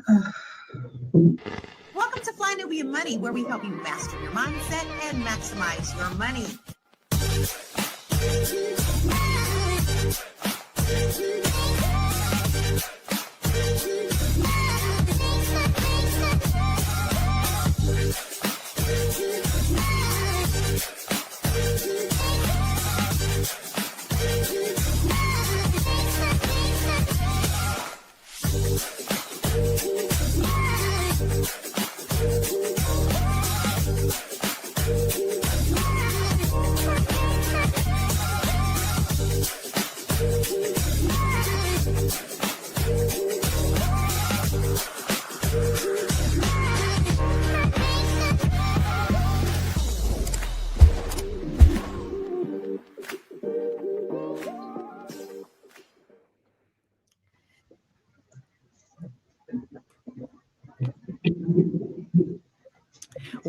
Welcome to Fly Nubian Money, where we help you master your mindset and maximize your money.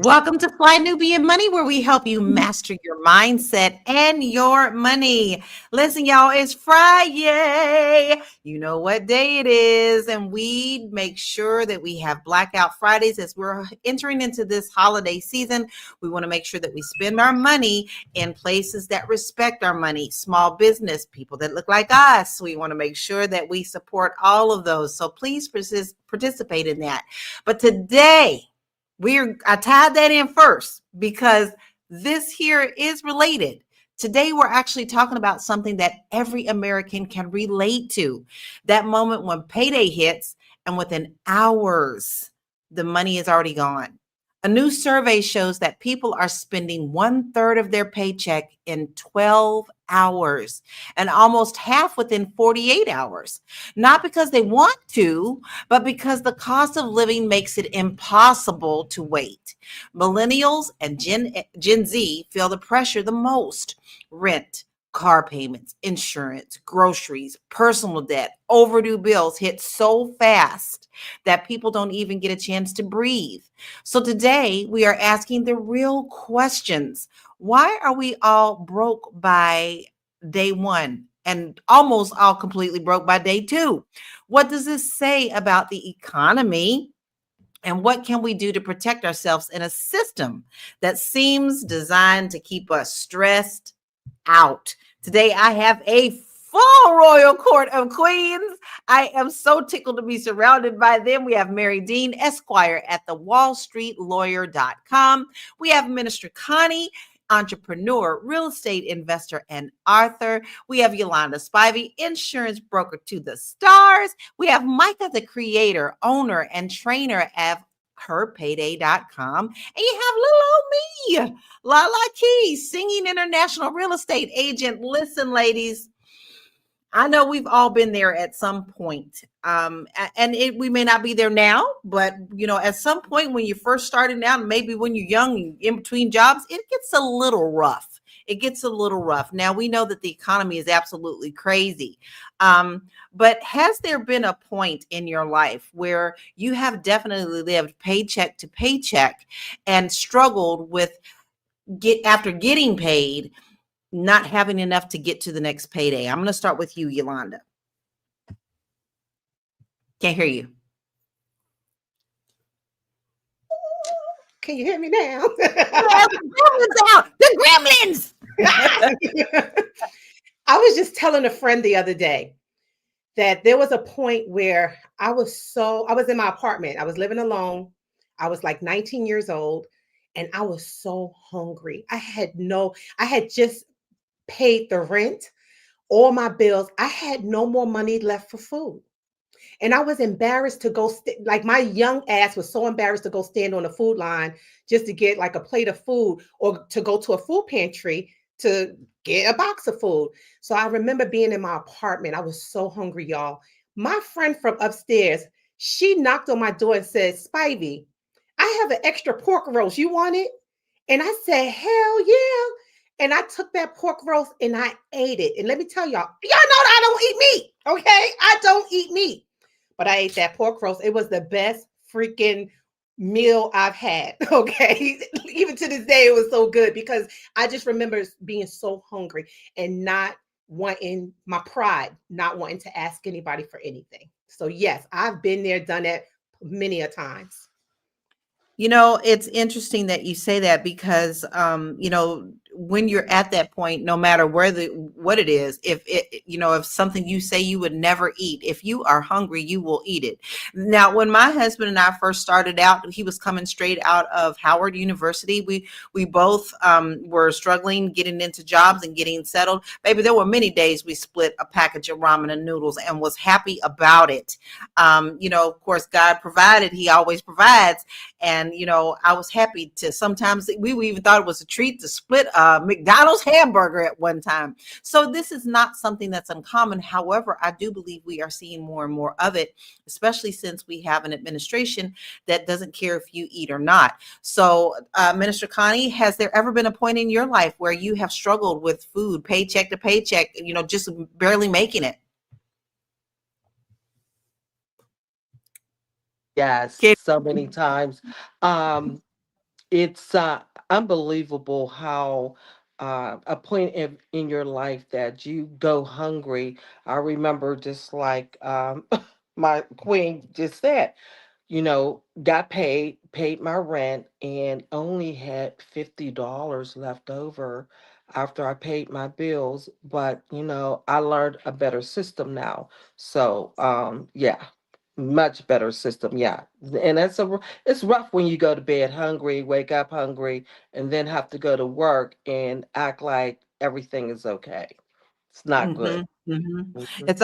Welcome to Fly Nubian Money, where we help you master your mindset and your money. Listen, y'all, it's Friday. You know what day it is, and we make sure that we have Blackout Fridays as we're entering into this holiday season. We want to make sure that we spend our money in places that respect our money, small business, people that look like us. We want to make sure that we support all of those. So please participate in that. But today, I tied that in first because this here is related. Today, we're actually talking about something that every American can relate to. That moment when payday hits and within hours, the money is already gone. A new survey shows that people are spending 1/3 of their paycheck in 12 hours and almost half within 48 hours. Not because they want to, but because the cost of living makes it impossible to wait. Millennials and Gen Z feel the pressure the most. Rent, car payments, insurance, groceries, personal debt, overdue bills hit so fast that people don't even get a chance to breathe. So today we are asking the real questions. Why are we all broke by day one and almost all completely broke by day two? What does this say about the economy? And what can we do to protect ourselves in a system that seems designed to keep us stressed out? Today, I have a full royal court of queens. I am so tickled to be surrounded by them. We have Mary Dean Esquire at the wallstreetlawyer.com. We have Minister Connie, entrepreneur, real estate investor, and author. We have Yolanda Spivey, insurance broker to the stars. We have Micah, the creator, owner, and trainer of herpayday.com. And you have little old me, Lala Keys, singing international real estate agent. Listen, ladies, I know we've all been there at some point. We may not be there now, but at some point when you're first starting out, maybe when you're young in between jobs, it gets a little rough. Now, we know that the economy is absolutely crazy. But has there been a point in your life where you have definitely lived paycheck to paycheck and struggled with after getting paid, not having enough to get to the next payday? I'm going to start with you, Yolanda. Can't hear you. Can you hear me now? The gremlins. I was just telling a friend the other day that there was a point where I was in my apartment. I was living alone. I was like 19 years old and I was so hungry. I had just paid the rent, all my bills. I had no more money left for food. And I was embarrassed to go, like my young ass was so embarrassed to go stand on the food line just to get like a plate of food or to go to a food pantry to get a box of food. So I remember being in my apartment. I was so hungry, y'all. My friend from upstairs, she knocked on my door and said, Spivey, I have an extra pork roast. You want it? And I said, hell yeah. And I took that pork roast and I ate it. And let me tell y'all know that I don't eat meat. Okay. I don't eat meat. But I ate that pork roast. It was the best freaking meal I've had. Okay. Even to this day, it was so good because I just remember being so hungry and not wanting my pride, not wanting to ask anybody for anything. So yes, I've been there, done that many a times. It's interesting that you say that because, when you're at that point, no matter what it is, if something you say you would never eat, if you are hungry, you will eat it. Now, when my husband and I first started out, he was coming straight out of Howard University. We both were struggling, getting into jobs and getting settled. Baby, there were many days we split a package of ramen and noodles and was happy about it. Of course, God provided. He always provides. And, I was happy to sometimes we even thought it was a treat to split a McDonald's hamburger at one time. So this is not something that's uncommon. However, I do believe we are seeing more and more of it, especially since we have an administration that doesn't care if you eat or not. So, Minister Connie, has there ever been a point in your life where you have struggled with food, paycheck to paycheck, just barely making it? Yes, Okay. so many times. Um, it's unbelievable how a point in your life that you go hungry. I remember just like my queen just said, got paid my rent and only had $50 left over after I paid my bills. But, I learned a better system now. So, yeah, much better system. Yeah. And it's rough when you go to bed hungry, wake up hungry, and then have to go to work and act like everything is okay. It's not good. Mhm, mhm. Mhm. It's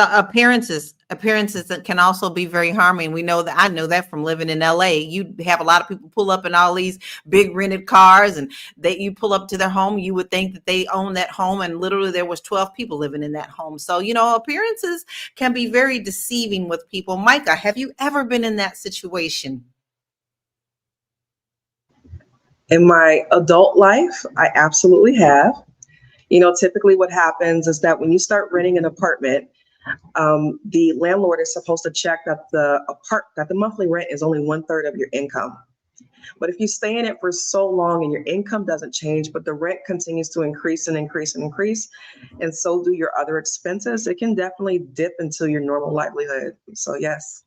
appearances that can also be very harming. We know that. I know that from living in LA. You have a lot of people pull up in all these big rented cars, and you pull up to their home. You would think that they own that home, and literally there was 12 people living in that home. So, appearances can be very deceiving with people. Micah, have you ever been in that situation? In my adult life, I absolutely have. Typically what happens is that when you start renting an apartment, the landlord is supposed to check that the monthly rent is only one third of your income. But if you stay in it for so long and your income doesn't change, but the rent continues to increase and increase and increase, and so do your other expenses, it can definitely dip into your normal livelihood. So yes.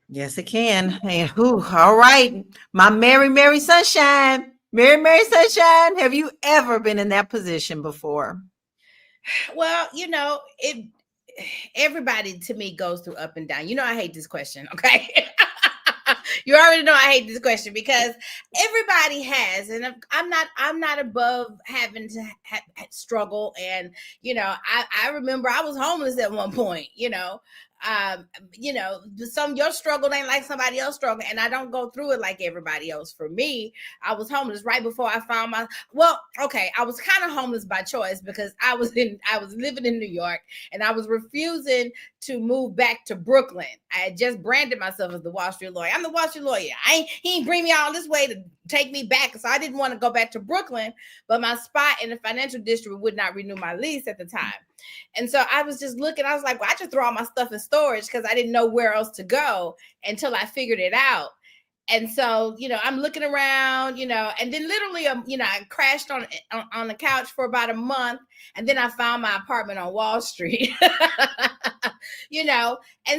Yes, it can. And, whew, all right, my Mary, Mary Sunshine. Mary, Mary Sunshine, have you ever been in that position before? Well, it everybody to me goes through up and down. I hate this question, okay? You already know I hate this question because everybody has, and I'm not above having to struggle. And I remember I was homeless at one point. Um, some your struggle ain't like somebody else struggle, and I don't go through it like everybody else. For me, I was homeless right before I found my. Well, okay, I was kind of homeless by choice because I was living in New York, and I was refusing to move back to Brooklyn. I had just branded myself as the Wall Street lawyer. I'm the Wall Street lawyer. He ain't bring me all this way to take me back, so I didn't want to go back to Brooklyn. But my spot in the financial district would not renew my lease at the time. And so I was just looking, I was like, well, I just throw all my stuff in storage because I didn't know where else to go until I figured it out. And so, I'm looking around, and then literally, I crashed on the couch for about a month, and then I found my apartment on Wall Street, and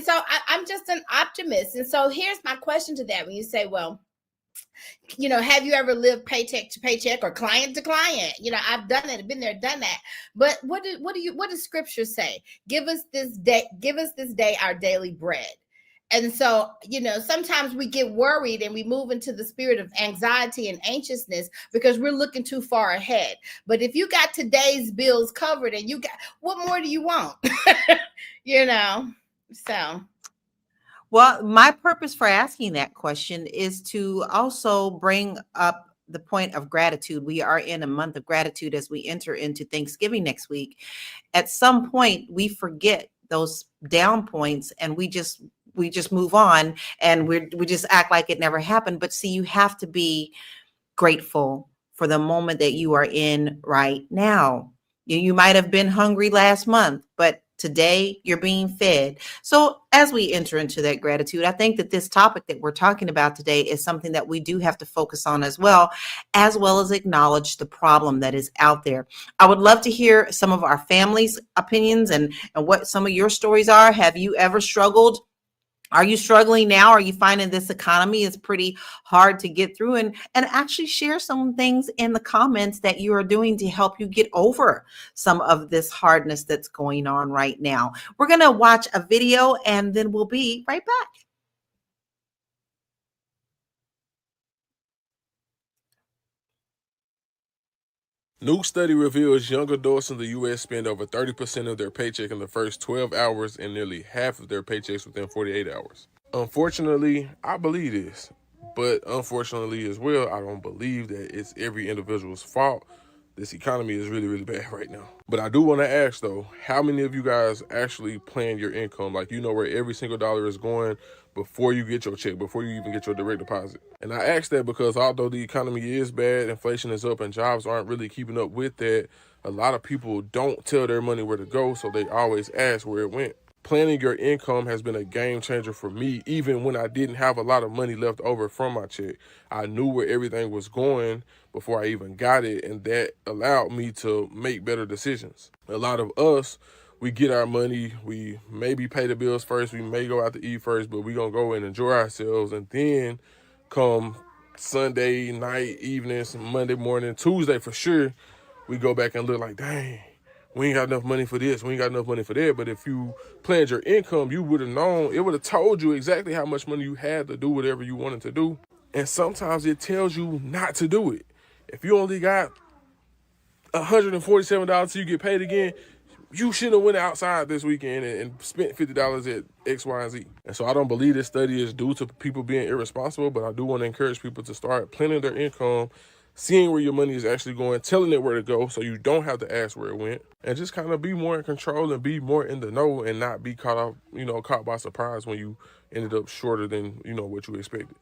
so I'm just an optimist. And so here's my question to that. When you say, well, have you ever lived paycheck to paycheck or client to client? I've done it, been there, done that. But what does scripture say? Give us this day our daily bread. And so, sometimes we get worried and we move into the spirit of anxiety and anxiousness because we're looking too far ahead. But if you got today's bills covered and what more do you want? So. Well, my purpose for asking that question is to also bring up the point of gratitude. We are in a month of gratitude as we enter into Thanksgiving next week. At some point, we forget those down points and we just move on and we just act like it never happened. But see, you have to be grateful for the moment that you are in right now. You might have been hungry last month, but today you're being fed. So as we enter into that gratitude, I think that this topic that we're talking about today is something that we do have to focus on as well as acknowledge the problem that is out there. I would love to hear some of our families' opinions and what some of your stories are. Have you ever struggled Are you struggling now? Are you finding this economy is pretty hard to get through? And actually share some things in the comments that you are doing to help you get over some of this hardness that's going on right now. We're going to watch a video and then we'll be right back. New study reveals young adults in the U.S. spend over 30% of their paycheck in the first 12 hours and nearly half of their paychecks within 48 hours. Unfortunately, I believe this, but unfortunately as well, I don't believe that it's every individual's fault. This economy is really, really bad right now. But I do want to ask though, how many of you guys actually plan your income? Like, you know where every single dollar is going before you get your check, before you even get your direct deposit. And I ask that because although the economy is bad, inflation is up, and jobs aren't really keeping up with that, a lot of people don't tell their money where to go, so they always ask where it went. Planning your income has been a game changer for me. Even when I didn't have a lot of money left over from my check, I knew where everything was going before I even got it, and that allowed me to make better decisions. A lot of us, we get our money, we maybe pay the bills first, we may go out to eat first, but we're going to go and enjoy ourselves, and then come Sunday night, evenings, Monday morning, Tuesday for sure, we go back and look like, dang, we ain't got enough money for this, we ain't got enough money for that. But if you planned your income, you would have known, it would have told you exactly how much money you had to do whatever you wanted to do. And sometimes it tells you not to do it. If you only got $147 till you get paid again, you should have went outside this weekend and spent $50 at X, Y, and Z. And so I don't believe this study is due to people being irresponsible, but I do want to encourage people to start planning their income, seeing where your money is actually going, telling it where to go so you don't have to ask where it went, and just kind of be more in control and be more in the know and not be caught by surprise when you ended up shorter than, what you expected.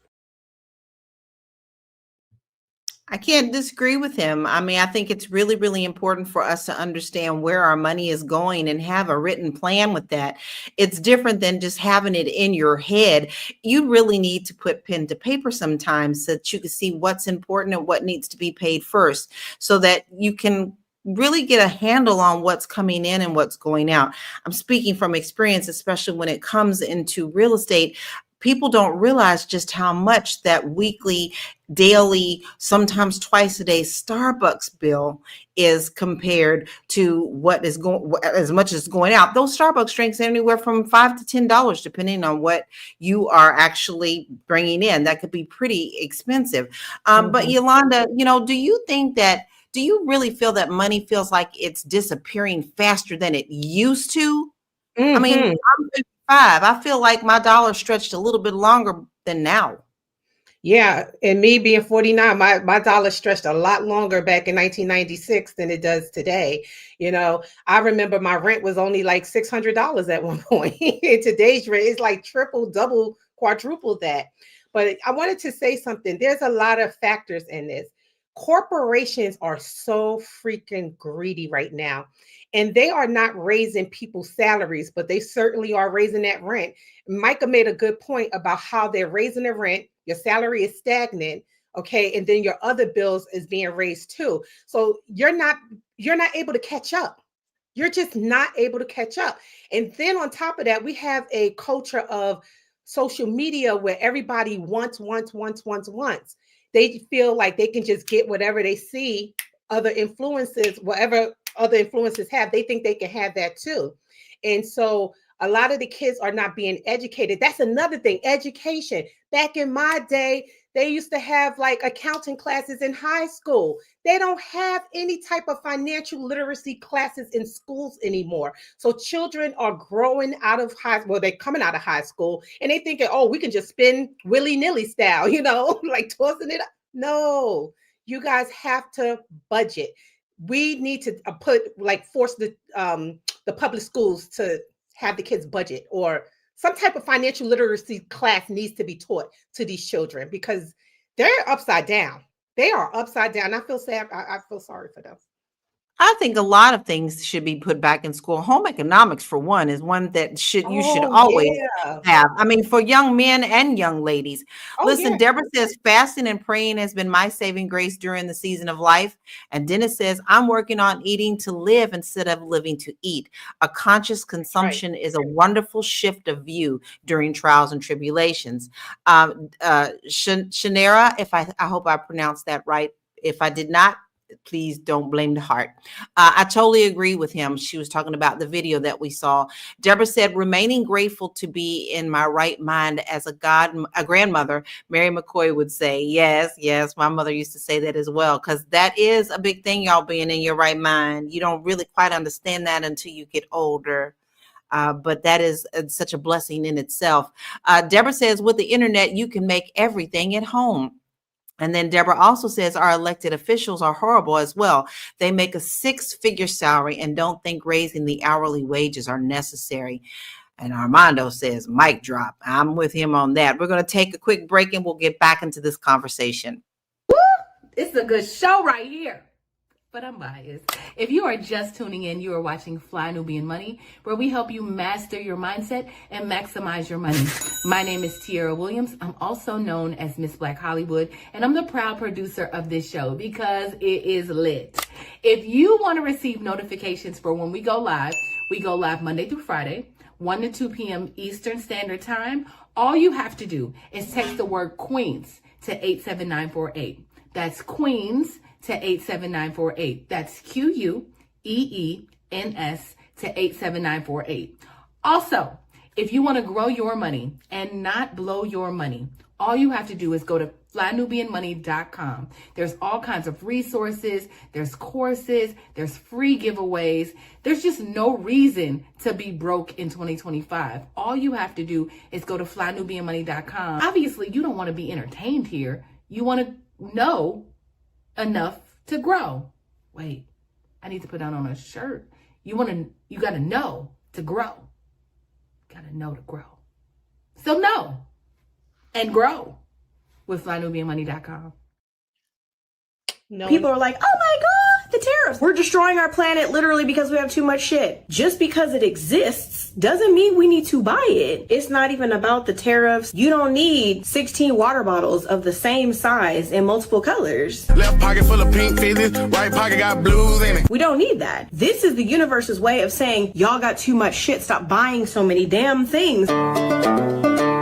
I can't disagree with him. I mean, I think it's really, really important for us to understand where our money is going and have a written plan with that. It's different than just having it in your head. You really need to put pen to paper sometimes so that you can see what's important and what needs to be paid first so that you can really get a handle on what's coming in and what's going out. I'm speaking from experience, especially when it comes into real estate. People don't realize just how much that weekly, daily, sometimes twice a day Starbucks bill is compared to what is going, as much as going out. Those Starbucks drinks anywhere from $5 to $10, depending on what you are actually bringing in. That could be pretty expensive. But Yolanda, do you really feel that money feels like it's disappearing faster than it used to? I mean, I'm 55. I feel like my dollar stretched a little bit longer than now. Yeah, and me being 49, my dollar stretched a lot longer back in 1996 than it does today. I remember my rent was only like $600 at one point. In today's rent, it's like triple, double, quadruple that. But I wanted to say something. There's a lot of factors in this. Corporations are so freaking greedy right now. And they are not raising people's salaries, but they certainly are raising that rent. Micah made a good point about how they're raising the rent. Your salary is stagnant, okay, and then your other bills is being raised too. So you're not able to catch up. You're just not able to catch up. And then on top of that, we have a culture of social media where everybody wants. They feel like they can just get whatever they see other influences, whatever other influences have, they think they can have that too. And so a lot of the kids are not being educated. That's another thing, education. Back in my day, they used to have like accounting classes in high school. They don't have any type of financial literacy classes in schools anymore. So children are growing out of they're coming out of high school and they thinking, oh, we can just spend willy-nilly style, like tossing it up. No, you guys have to budget. We need to force the public schools to have the kids budget, or some type of financial literacy class needs to be taught to these children because they're upside down. They are upside down. I feel sad. I feel sorry for them. I think a lot of things should be put back in school. Home economics, for one, is one that you should Oh always yeah. have. I mean, for young men and young ladies. Oh Listen, yeah. Deborah says fasting and praying has been my saving grace during the season of life. And Dennis says, I'm working on eating to live instead of living to eat. A conscious That's right. consumption is a wonderful shift of view during trials and tribulations. Shanera, if I hope I pronounced that right. If I did not, please don't blame the heart. I totally agree with him. She was talking about the video that we saw. Deborah said, remaining grateful to be in my right mind as a grandmother. Mary McCoy would say, yes, yes. My mother used to say that as well, because that is a big thing, y'all, being in your right mind. You don't really quite understand that until you get older. But that is such a blessing in itself. Deborah says, with the internet, you can make everything at home. And then Deborah also says our elected officials are horrible as well. They make a 6-figure salary and don't think raising the hourly wages are necessary. And Armando says, mic drop. I'm with him on that. We're going to take a quick break and we'll get back into this conversation. It's a good show right here. But I'm biased. If you are just tuning in, you are watching Fly Nubian Money, where we help you master your mindset and maximize your money. My name is Tiara Williams. I'm also known as Miss Black Hollywood, and I'm the proud producer of this show because it is lit. If you want to receive notifications for when we go live Monday through Friday, 1 to 2 p.m. Eastern Standard Time. All you have to do is text the word Queens to 87948. That's Queens to 87948. That's QUEENS to 87948. Also, if you want to grow your money and not blow your money, all you have to do is go to flynubianmoney.com. There's all kinds of resources, there's courses, there's free giveaways. There's just no reason to be broke in 2025. All you have to do is go to flynubianmoney.com. Obviously, you don't want to be entertained here. You want to know enough to grow. Wait, I need to put that on a shirt. You got to know to grow. Got to know to grow. So know and grow with flynubianmoney.com. No. People are like, oh my God, the tariffs. We're destroying our planet literally because we have too much shit. Just because it exists doesn't mean we need to buy it. It's not even about the tariffs. You don't need 16 water bottles of the same size in multiple colors. Left pocket full of pink fizzies, right pocket got blues in it. We don't need that. This is the universe's way of saying, y'all got too much shit. Stop buying so many damn things.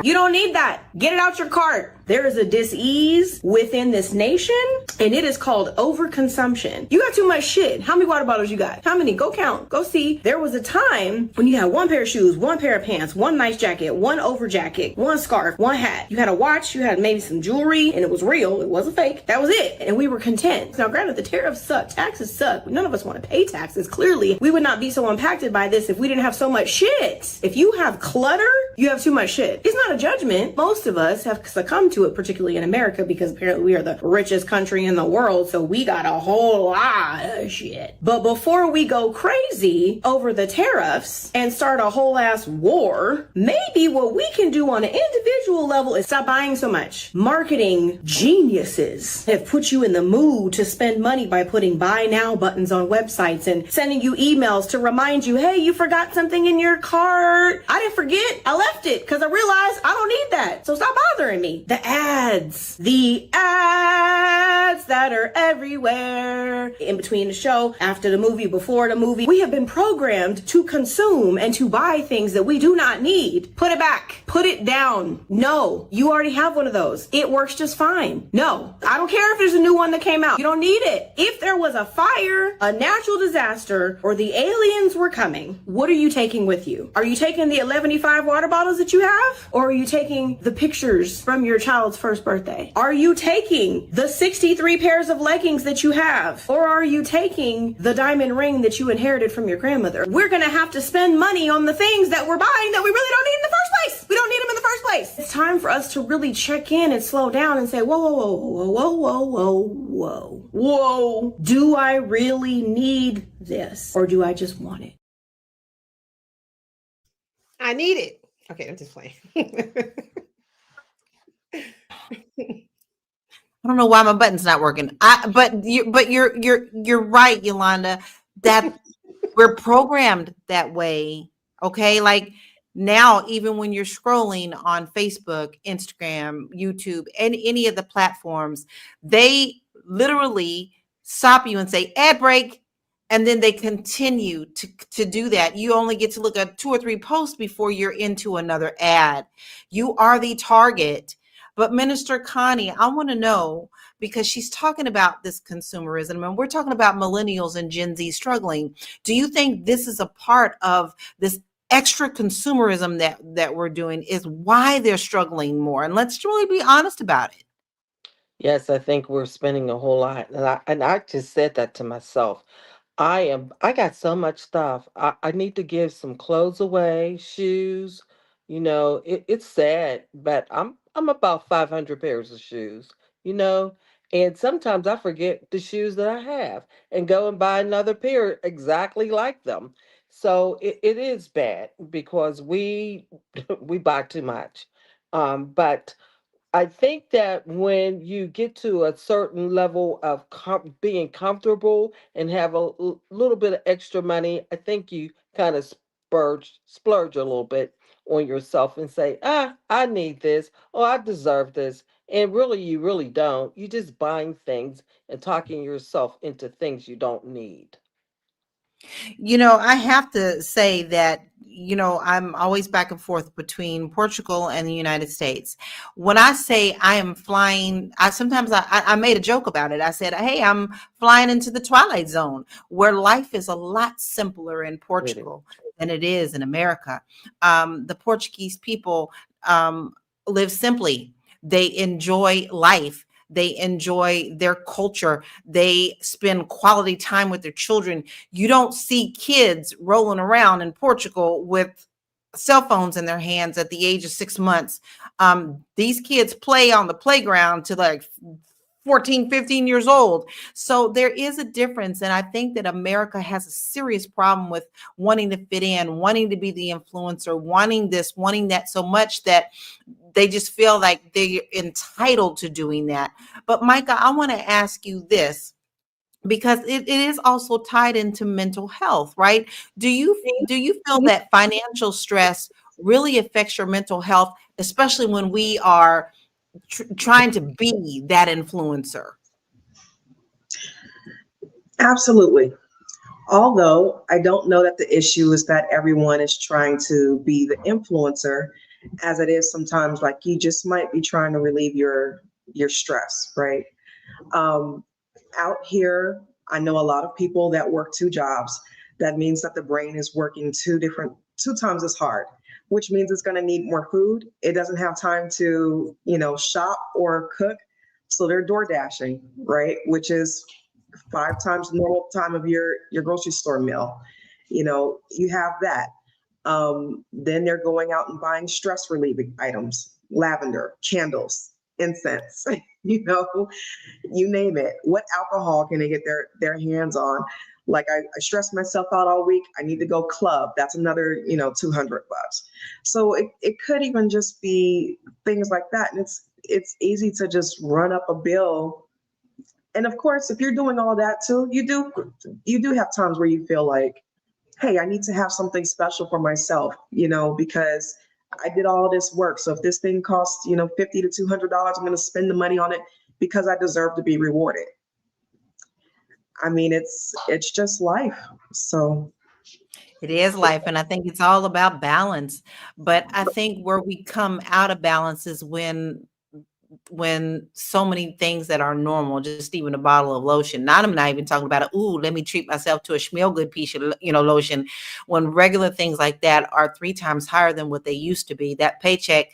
You don't need that. Get it out your cart. There is a dis-ease within this nation, and it is called overconsumption. You got too much shit. How many water bottles you got? How many? Go count. Go see. There was a time when you had one pair of shoes, one pair of pants, one nice jacket, one over jacket, one scarf, one hat. You had a watch, you had maybe some jewelry, and it was real. It wasn't fake. That was it. And we were content. Now, granted, the tariffs suck. Taxes suck. None of us want to pay taxes. Clearly, we would not be so impacted by this if we didn't have so much shit. If you have clutter, you have too much shit. It's not a judgment. Most of us have succumbed to it, particularly in America, because apparently we are the richest country in the world, so we got a whole lot of shit. But before we go crazy over the tariffs and start a whole ass war, maybe what we can do on an individual level is stop buying so much. Marketing geniuses have put you in the mood to spend money by putting buy now buttons on websites and sending you emails to remind you, hey, you forgot something in your cart. I didn't forget. I left it because I realized I don't need that. So stop bothering me. The ads that are everywhere in between the show, after the movie, before the movie. We have been programmed to consume and to buy things that we do not need. Put it back. Put it down. No, you already have one of those. It works just fine. No, I don't care if there's a new one that came out. You don't need it. If there was a fire, a natural disaster, or the aliens were coming, what are you taking with you? Are you taking the 11.5 water bottles that you have? Or are you taking the pictures from your child's first birthday? Are you taking the 63 pairs of leggings that you have? Or are you taking the diamond ring that you inherited from your grandmother? We're gonna have to spend money on the things that we're buying that we really don't need in the first place. We don't need them in the first place. It's time for us to really check in and slow down and say, whoa, whoa, whoa, whoa, whoa, whoa, whoa, whoa, whoa. Do I really need this? Or do I just want it? I need it. Okay, I'm just playing. I don't know why my button's not working. But you're right, Yolanda. that we're programmed that way. Okay. Like now, even when you're scrolling on Facebook, Instagram, YouTube, and any of the platforms, they literally stop you and say ad break. And then they continue to do that. You only get to look at 2 or 3 posts before you're into another ad. You are the target. But Minister Connie, I want to know, because she's talking about this consumerism and we're talking about millennials and Gen Z struggling. Do you think this is a part of this extra consumerism that we're doing is why they're struggling more? And let's really be honest about it. Yes, I think we're spending a whole lot. And I just said that to myself. I got so much stuff. I need to give some clothes away, shoes. It's sad, but I'm about 500 pairs of shoes, you know, and sometimes I forget the shoes that I have and go and buy another pair exactly like them. So it is bad because we we buy too much. But I think that when you get to a certain level of being comfortable and have a little bit of extra money, I think you kind of splurge a little bit on yourself and say, I need this, or I deserve this. And really, you really don't. You just buying things and talking yourself into things you don't need. I have to say that, I'm always back and forth between Portugal and the United States. When I say I am flying, I made a joke about it. I said, hey, I'm flying into the Twilight Zone, where life is a lot simpler in It is. Portugal than it is in America. The Portuguese people live simply. They enjoy life. They enjoy their culture. They spend quality time with their children. You don't see kids rolling around in Portugal with cell phones in their hands at the age of 6 months. These kids play on the playground to like 14, 15 years old. So there is a difference. And I think that America has a serious problem with wanting to fit in, wanting to be the influencer, wanting this, wanting that so much that they just feel like they're entitled to doing that. But Micah, I want to ask you this, because it is also tied into mental health, right? Do you feel that financial stress really affects your mental health, especially when we are trying to be that influencer? Absolutely. Although I don't know that the issue is that everyone is trying to be the influencer, as it is sometimes like you just might be trying to relieve your stress, right? Um, Out here, I know a lot of people that work 2 jobs. That means that the brain is working 2 times as hard, which means it's going to need more food. It doesn't have time to, shop or cook. So they're door dashing, right? Which is 5 times the normal time of your grocery store meal. You have that. Then they're going out and buying stress relieving items, lavender, candles, incense, you know, you name it. What alcohol can they get their hands on? Like I stress myself out all week. I need to go club. That's another, $200. So it could even just be things like that. And it's easy to just run up a bill. And of course, if you're doing all that too, you do have times where you feel like, hey, I need to have something special for myself, because I did all this work. So if this thing costs, $50 to $200, I'm going to spend the money on it because I deserve to be rewarded. I mean, it's just life. So It is life, and I think it's all about balance. But I think where we come out of balance is when so many things that are normal, just even a bottle of lotion. Not I'm not even talking about let me treat myself to a Schmiel good piece of lotion. When regular things like that are 3 times higher than what they used to be, that paycheck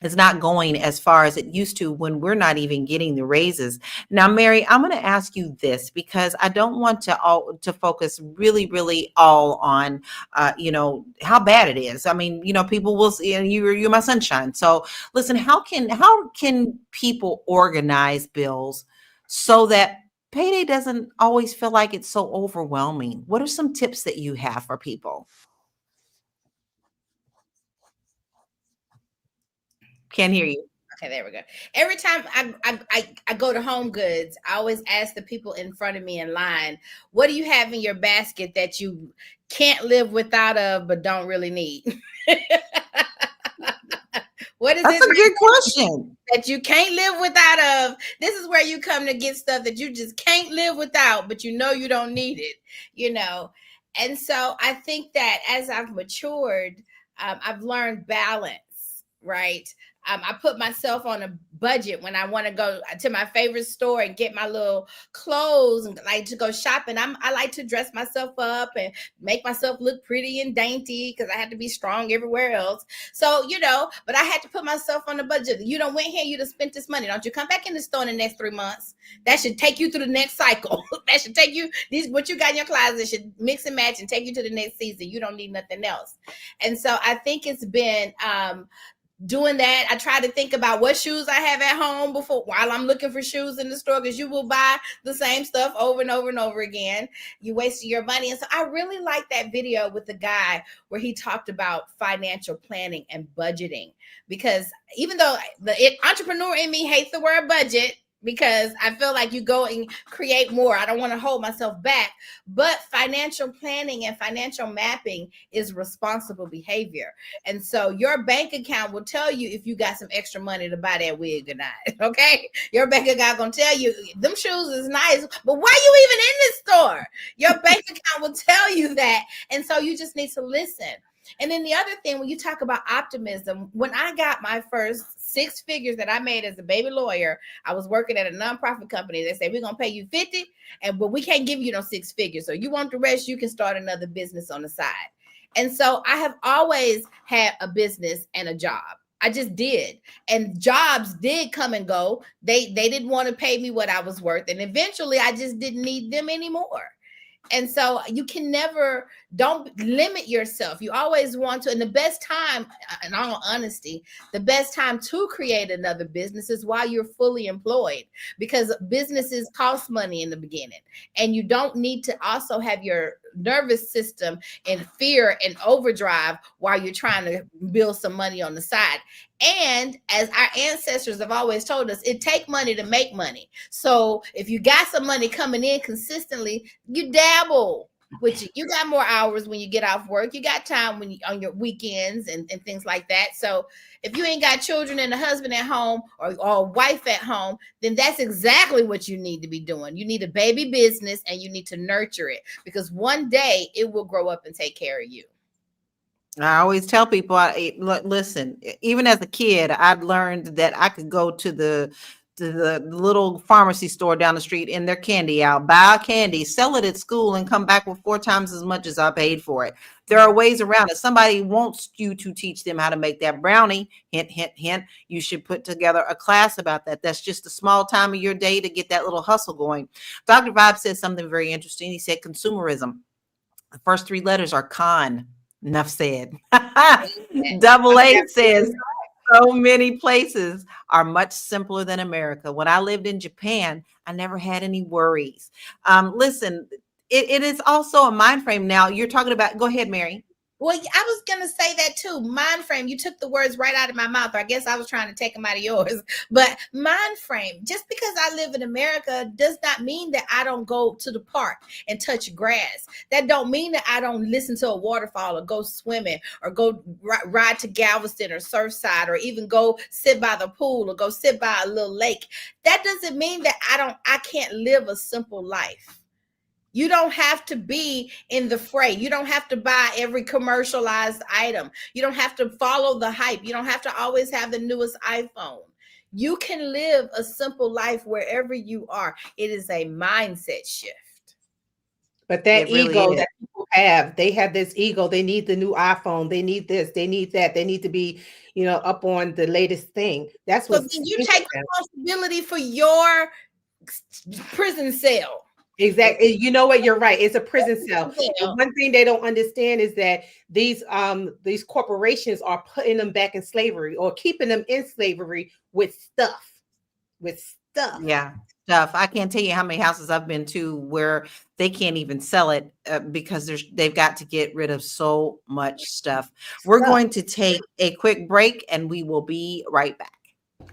is not going as far as it used to when we're not even getting the raises. Now, Mary, I'm going to ask you this because I don't want to focus really, really all on, how bad it is. I mean, people will see, and you're my sunshine. So listen, how can people organize bills so that payday doesn't always feel like it's so overwhelming? What are some tips that you have for people? Can't hear you. Okay, there we go. Every time I go to Home Goods, I always ask the people in front of me in line, what do you have in your basket that you can't live without of but don't really need? What is That's it a good question. that you can't live without of? This is where you come to get stuff that you just can't live without, but you know you don't need it, you know? And so I think that as I've matured, I've learned balance, right? I put myself on a budget when I want to go to my favorite store and get my little clothes and like to go shopping. I like to dress myself up and make myself look pretty and dainty because I have to be strong everywhere else. So, you know, but I had to put myself on a budget. You don't went here, you done spent this money. Don't you come back in the store in the next 3 months. That should take you through the next cycle. That should take you, these what you got in your closet should mix and match and take you to the next season. You don't need nothing else. And so I think it's been doing that. I try to think about what shoes I have at home before while I'm looking for shoes in the store, because you will buy the same stuff over and over and over again. You wasting your money. And so I really like that video with the guy where he talked about financial planning and budgeting, because even though the entrepreneur in me hates the word budget, because I feel like you go and create more. I don't want to hold myself back, but financial planning and financial mapping is responsible behavior. And so your bank account will tell you if you got some extra money to buy that wig or not. Okay. Your bank account gonna tell you them shoes is nice, but why you even in this store? Your bank account will tell you that. And so you just need to listen. And then the other thing, when you talk about optimism, when I got my first 6 figures that I made as a baby lawyer, I was working at a nonprofit company. They said, we're going to pay you 50, but we can't give you no 6 figures. So you want the rest, you can start another business on the side. And so I have always had a business and a job. I just did. And jobs did come and go. They didn't want to pay me what I was worth. And eventually I just didn't need them anymore. And so you can never, don't limit yourself. You always want to, and the best time, in all honesty, the best time to create another business is while you're fully employed, because businesses cost money in the beginning. And you don't need to also have your nervous system in fear and overdrive while you're trying to build some money on the side. And as our ancestors have always told us, it takes money to make money. So if you got some money coming in consistently, you dabble, which you got more hours when you get off work. You got time when you on your weekends and things like that. So if you ain't got children and a husband at home or a wife at home, then that's exactly what you need to be doing. You need a baby business and you need to nurture it, because one day it will grow up and take care of you. I always tell people, listen, even as a kid, I've learned that I could go to the little pharmacy store down the street in their candy aisle, buy candy, sell it at school, and come back with 4 times as much as I paid for it. There are ways around it. Somebody wants you to teach them how to make that brownie. Hint, hint, hint. You should put together a class about that. That's just a small time of your day to get that little hustle going. Dr. Vibe said something very interesting. He said consumerism. The first 3 letters are con. Enough said. Double A says so many places are much simpler than America. When I lived in Japan, I never had any worries. Listen, it is also a mind frame. Now you're talking about, go ahead, Mary. Well, I was going to say that too. Mind frame. You took the words right out of my mouth. I guess I was trying to take them out of yours. But mind frame, just because I live in America does not mean that I don't go to the park and touch grass. That don't mean that I don't listen to a waterfall or go swimming or go ride to Galveston or Surfside or even go sit by the pool or go sit by a little lake. That doesn't mean that I can't live a simple life. You don't have to be in the fray. You don't have to buy every commercialized item. You don't have to follow the hype. You don't have to always have the newest iPhone. You can live a simple life wherever you are. It is a mindset shift. But that ego that people have, they have this ego. They need the new iPhone. They need this. They need that. They need to be, up on the latest thing. That's what. So then you take responsibility for your prison cell. Exactly. You know what? You're right. It's a prison cell. And one thing they don't understand is that these corporations are putting them back in slavery or keeping them in slavery with stuff. Yeah, stuff. I can't tell you how many houses I've been to where they can't even sell it because they've got to get rid of so much stuff. We're going to take a quick break and we will be right back.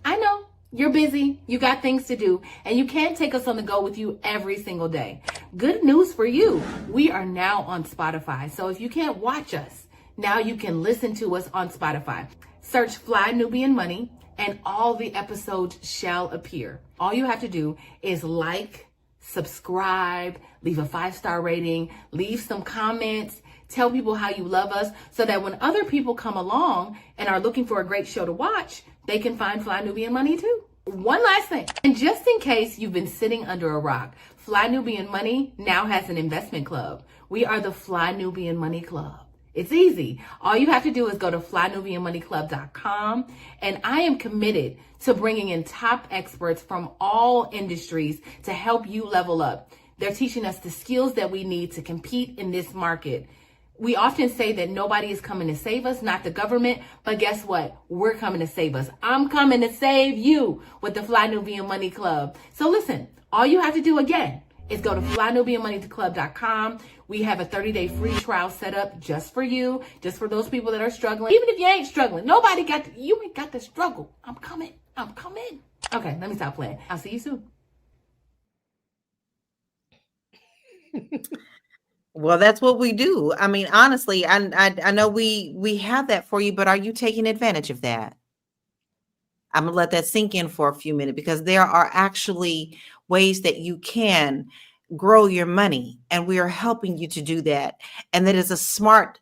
I know you're busy, you got things to do, and you can't take us on the go with you every single day. Good news for you. We are now on Spotify. So if you can't watch us, now you can listen to us on Spotify. Search Fly Nubian Money and all the episodes shall appear. All you have to do is like, subscribe, leave a 5-star rating, leave some comments, tell people how you love us so that when other people come along and are looking for a great show to watch, they can find Fly Nubian Money too. One last thing, and just in case you've been sitting under a rock, Fly Nubian Money now has an investment club. We are the Fly Nubian Money Club. It's easy. All you have to do is go to flynubianmoneyclub.com, and I am committed to bringing in top experts from all industries to help you level up. They're teaching us the skills that we need to compete in this market. We often say that nobody is coming to save us, not the government, but guess what? We're coming to save us. I'm coming to save you with the Fly Nubian Money Club. So listen, all you have to do again is go to flynubianmoneyclub.com. We have a 30-day free trial set up just for you, just for those people that are struggling. Even if you ain't struggling, you ain't got to struggle. I'm coming. Okay, let me stop playing. I'll see you soon. Well, that's what we do. I mean, honestly, I know we have that for you, but are you taking advantage of that? I'm gonna let that sink in for a few minutes because there are actually ways that you can grow your money, and we are helping you to do that. And that is a smart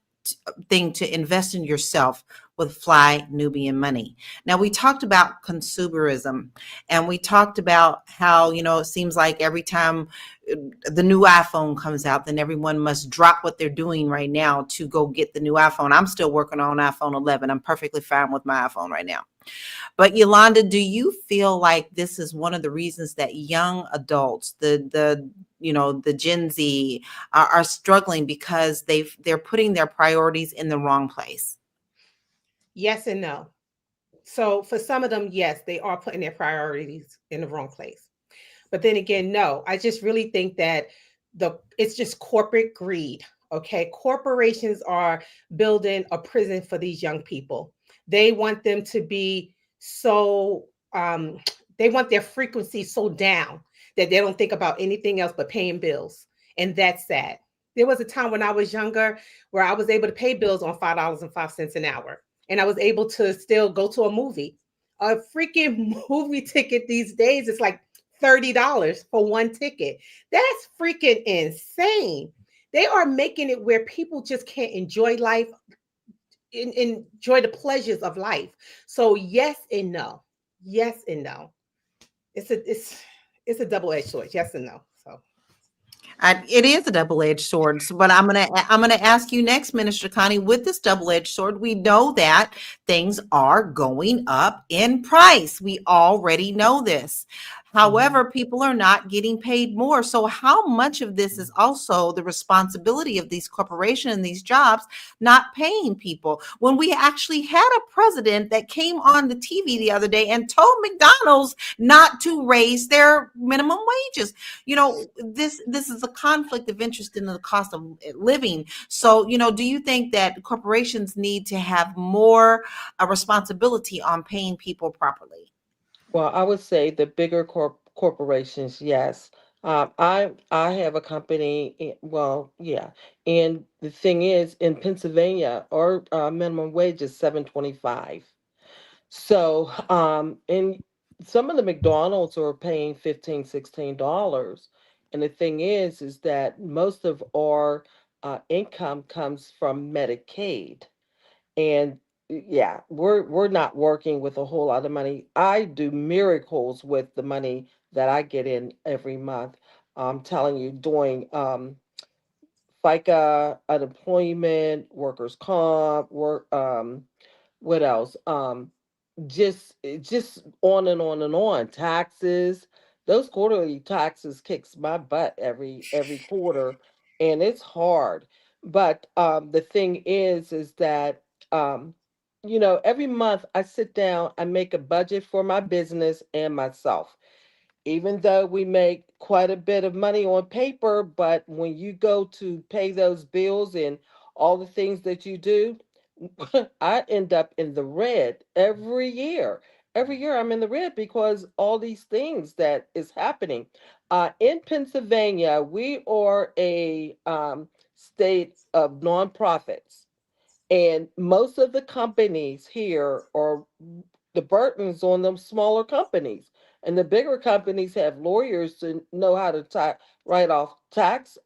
thing to invest in yourself with Fly Nubian Money. Now, we talked about consumerism, and we talked about how, it seems like every time the new iPhone comes out, then everyone must drop what they're doing right now to go get the new iPhone. I'm still working on iPhone 11. I'm perfectly fine with my iPhone right now. But Yolanda, do you feel like this is one of the reasons that young adults, the Gen Z, are struggling because they're putting their priorities in the wrong place? Yes and no. So for some of them, yes, they are putting their priorities in the wrong place. But then again, no, I just really think that it's just corporate greed. Okay. Corporations are building a prison for these young people. They want them to be so they want their frequency so down that they don't think about anything else but paying bills. And that's sad. There was a time when I was younger where I was able to pay bills on $5.05 an hour. And I was able to still go to a movie. A freaking movie ticket these days is like $30 for one ticket. That's freaking insane. They are making it where people just can't enjoy life, enjoy the pleasures of life. So yes and no. Yes and no. It's a double-edged sword. Yes and no. So It is a double-edged sword. But I'm gonna ask you next, Minister Connie. With this double-edged sword, we know that things are going up in price. We already know this. However, people are not getting paid more. So how much of this is also the responsibility of these corporations and these jobs not paying people? When we actually had a president that came on the TV the other day and told McDonald's not to raise their minimum wages. This is a conflict of interest in the cost of living. So, do you think that corporations need to have more responsibility on paying people properly? Well, I would say the bigger corporations, yes. I have a company. Well, yeah, and the thing is, in Pennsylvania, our minimum wage is 7.25. So, and some of the McDonald's are paying 15, $16. And the thing is that most of our income comes from Medicaid. And yeah, we're not working with a whole lot of money. I do miracles with the money that I get in every month. I'm telling you, doing FICA, unemployment, workers' comp, what else? Just on and on and on. Taxes, those quarterly taxes kicks my butt every quarter, and it's hard. But the thing is that um, every month I sit down, I make a budget for my business and myself. Even though we make quite a bit of money on paper, but when you go to pay those bills and all the things that you do, I end up in the red every year. every year I'm in the red because all these things that is happening. In Pennsylvania, we are a state of nonprofits, and most of the companies here are the burdens on them smaller companies. And the bigger companies have lawyers to know how to write off tax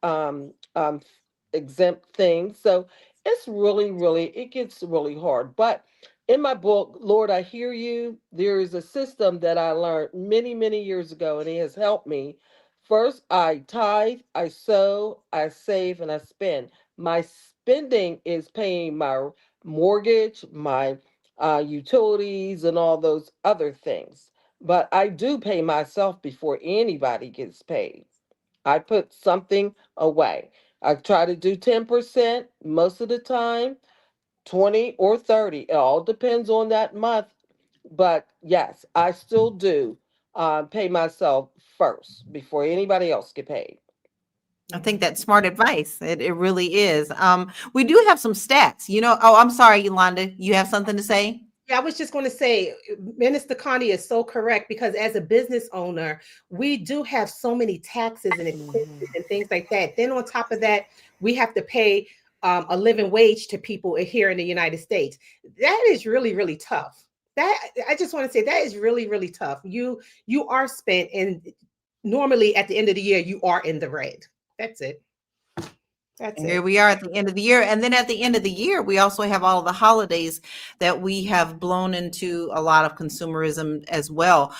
exempt things. So it's really, it gets really hard. But in my book, Lord, I Hear You, there is a system that I learned many years ago, and it has helped me. First, I tithe, I sow, I save, and I spend. My spending is paying my mortgage, my utilities, and all those other things. But I do pay myself before anybody gets paid. I put something away. I try to do 10% most of the time, 20 or 30. It all depends on that month. But yes, I still do pay myself first before anybody else get paid. I think that's smart advice. It really is. We do have some stats. Oh, I'm sorry, Yolanda. You have something to say? Yeah, I was just going to say, Minister Connie is so correct, because as a business owner, we do have so many taxes and expenses and things like that. Then on top of that, we have to pay a living wage to people here in the United States. That is really tough. That, I just want to say, that is really tough. You are spent, and normally at the end of the year, you are in the red. That's it. That's And here it. we are at the end of the year. And then at the end of the year, we also have all of the holidays that we have blown into a lot of consumerism as well.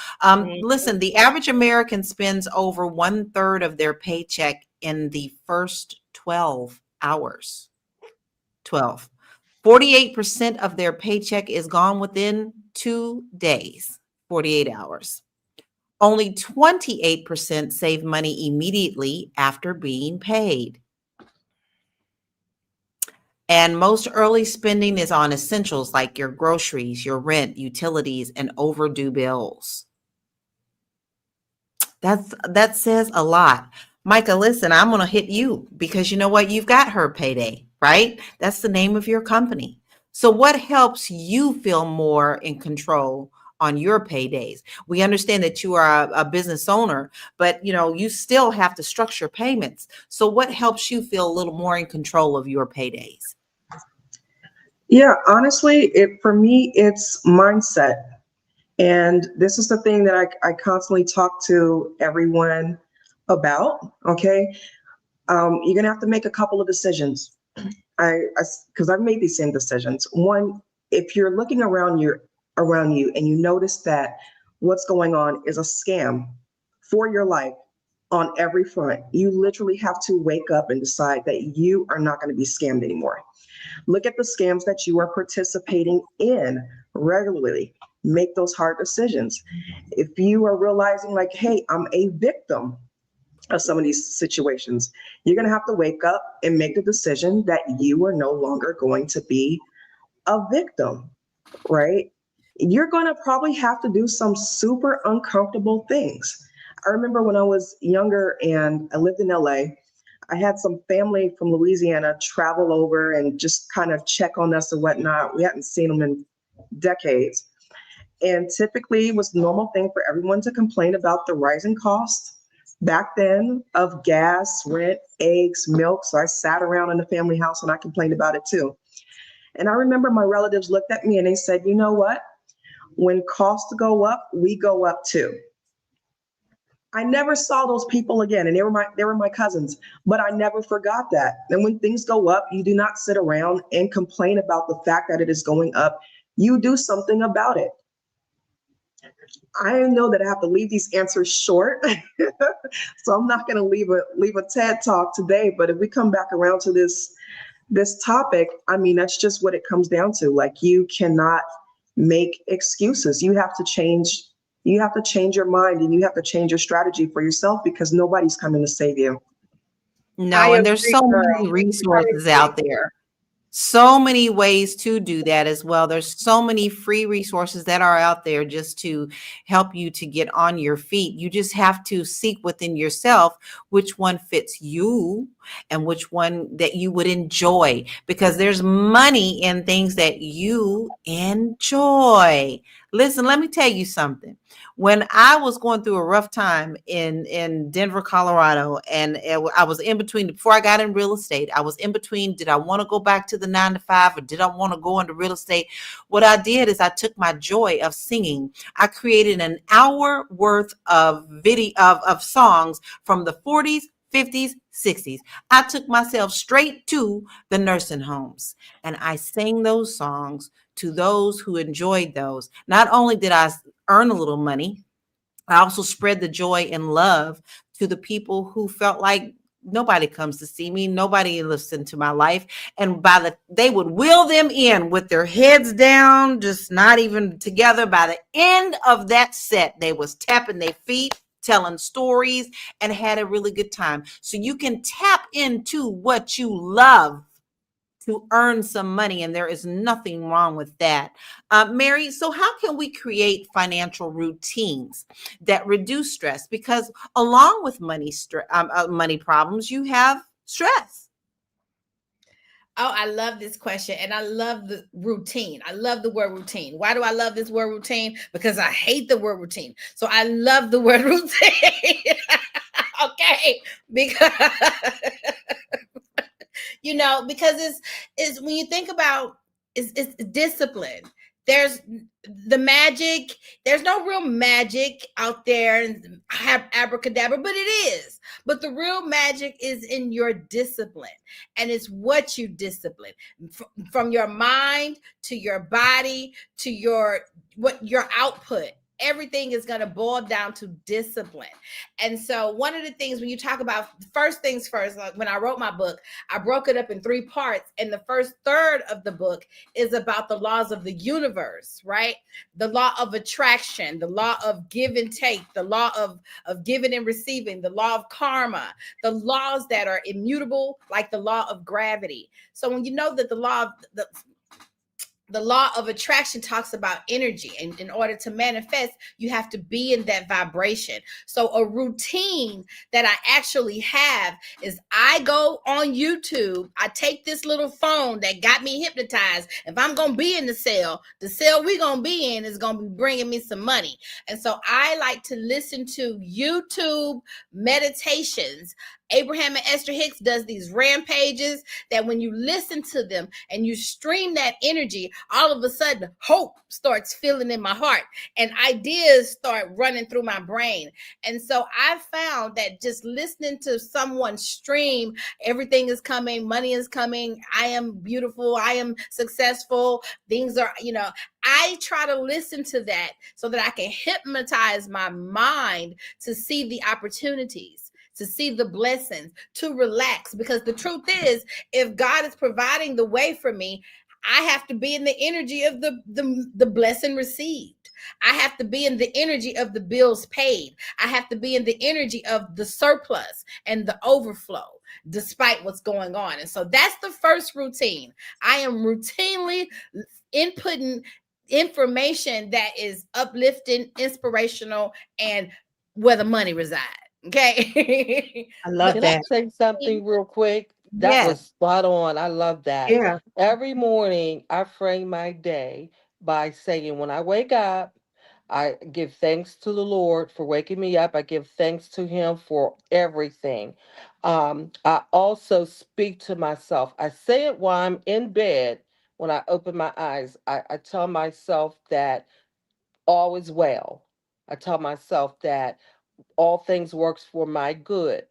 Listen, the average American spends over 1/3 of their paycheck in the first 12 hours. 12. 48% of their paycheck is gone within 2 days, 48 hours. Only 28% save money immediately after being paid. And most early spending is on essentials like your groceries, your rent, utilities, and overdue bills. That says a lot. Micah, listen, I'm going to hit you because you know what? You've got Her Payday, right? That's the name of your company. So what helps you feel more in control on your paydays? We understand that you are a business owner, but you still have to structure payments. So what helps you feel a little more in control of your paydays? Yeah, honestly, for me, it's mindset. And this is the thing that I constantly talk to everyone about. Okay. You're going to have to make a couple of decisions. Because I've made these same decisions. One, if you're looking around you and you notice that what's going on is a scam for your life on every front, you literally have to wake up and decide that you are not going to be scammed anymore. Look at the scams that you are participating in regularly. Make those hard decisions. If you are realizing like, hey, I'm a victim of some of these situations, you're going to have to wake up and make the decision that you are no longer going to be a victim, right? You're going to probably have to do some super uncomfortable things. I remember when I was younger and I lived in LA, I had some family from Louisiana travel over and just kind of check on us and whatnot. We hadn't seen them in decades. And typically it was the normal thing for everyone to complain about the rising costs back then of gas, rent, eggs, milk. So I sat around in the family house and I complained about it too. And I remember my relatives looked at me and they said, you know what? When costs go up, we go up too. I never saw those people again, and they were my cousins, but I never forgot that. And when things go up, you do not sit around and complain about the fact that it is going up. You do something about it. I know that I have to leave these answers short, so I'm not going to leave a TED talk today. But if we come back around to this topic, I mean, that's just what it comes down to. Like, you cannot make excuses. You have to change your mind, and you have to change your strategy for yourself, because nobody's coming to save you. No, and there's so many resources out there. So many ways to do that as well. There's so many free resources that are out there just to help you to get on your feet. You just have to seek within yourself which one fits you, and which one that you would enjoy, because there's money in things that you enjoy. Listen, let me tell you something. When I was going through a rough time in Denver, Colorado, and I was in between, before I got in real estate, I was in between, did I want to go back to the 9 to 5 or did I want to go into real estate? What I did is I took my joy of singing. I created an hour worth of video of songs from the 40s, 50s, 60s. I took myself straight to the nursing homes and I sang those songs to those who enjoyed those. Not only did I earn a little money, I also spread the joy and love to the people who felt like nobody comes to see me, nobody listens to my life. And they would wheel them in with their heads down, just not even together. By the end of that set, they was tapping their feet, telling stories, and had a really good time. So you can tap into what you love to earn some money, and there is nothing wrong with that. Mary, so how can we create financial routines that reduce stress? Because along with money problems, you have stress. Oh, I love this question. And I love the routine. I love the word routine. Why do I love this word routine? Because I hate the word routine. So I love the word routine. Okay. Because because it's when you think about it's discipline. There's the magic. There's no real magic out there and have abracadabra, but it is. But the real magic is in your discipline, and it's what you discipline from your mind to your body to your output. Everything is going to boil down to discipline. And so one of the things when you talk about first things first, like when I wrote my book, I broke it up in 3 parts. And the first third of the book is about the laws of the universe, right? The law of attraction, the law of give and take, the law of giving and receiving, the law of karma, the laws that are immutable, like the law of gravity. So when you know that the law of attraction talks about energy, and in order to manifest you have to be in that vibration. So a routine that I actually have is I go on YouTube. I take this little phone that got me hypnotized. If I'm gonna be in the cell we gonna be in is gonna be bringing me some money. And so I like to listen to YouTube meditations. Abraham and Esther Hicks does these rampages that when you listen to them and you stream that energy, all of a sudden hope starts filling in my heart and ideas start running through my brain. And so I found that just listening to someone stream, everything is coming, money is coming, I am beautiful, I am successful, things are, I try to listen to that so that I can hypnotize my mind to see the opportunities, to see the blessings, to relax. Because the truth is, if God is providing the way for me, I have to be in the energy of the blessing received. I have to be in the energy of the bills paid. I have to be in the energy of the surplus and the overflow, despite what's going on. And so that's the first routine. I am routinely inputting information that is uplifting, inspirational, and where the money resides. Okay. I The love Can I that. say something real quick? That Yes. was spot on. I love that. Yeah. Every morning, I frame my day by saying, when I wake up, I give thanks to the Lord for waking me up. I give thanks to Him for everything. I also speak to myself. I say it while I'm in bed. When I open my eyes, I tell myself that all is well. I tell myself that all things works for my good.